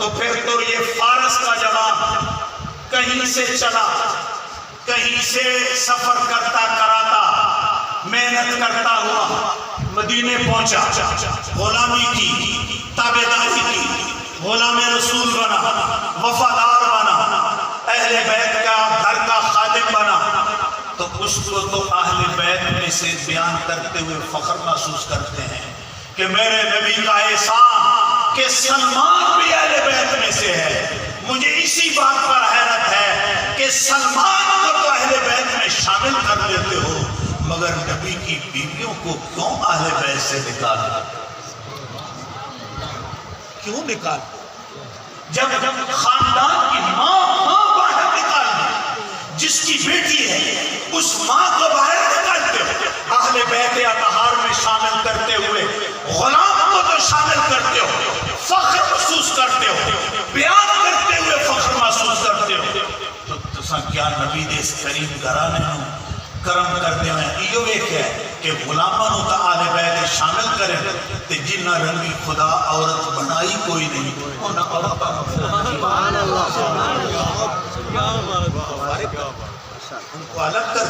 تو پھر تو یہ فارس کا جواب کہیں سے چلا، کہیں سے سفر کرتا کراتا، محنت کرتا ہوا مدینے پہنچا، غلامی کی، تابعداری کی، غلام رسول بنا، وفادار بنا، اہل بیت کا گھر کا خادم بنا، تو اس کو تو اہل بیت میں سے بیان کرتے ہوئے فخر محسوس کرتے ہیں کہ میرے نبی کا احسان کہ سلمان بھی اہل بیت میں سے ہے۔ مجھے اسی بات پر حیرت ہے کہ سلمان کو تو اہل بیت میں شامل کر دیتے ہو، مگر نبی کی بیویوں کو کیوں اہل بیت سے نکالا؟ کیوں نکال؟ جب خاندان کی ماں باہر نکال دی، جس کی بیٹی ہے اس ماں کو باہر نکالتے ہو، اہل بیت اطہار میں شامل کرتے ہوئے غلام کو تو شامل کرتے ہو، فخر محسوس کرتے ہو، بیان کرتے ہوئے فخر محسوس کرتے ہو، تو تساں کیا نبی دے اس کریم گھرانے نو کرم کرتے ہیں؟ یہ ایک ہے کہ غلاماں نو تا اہل بیت شامل کریں تے جنہ رنگی خدا عورت بنائی کوئی نہیں، ان کو الگ کر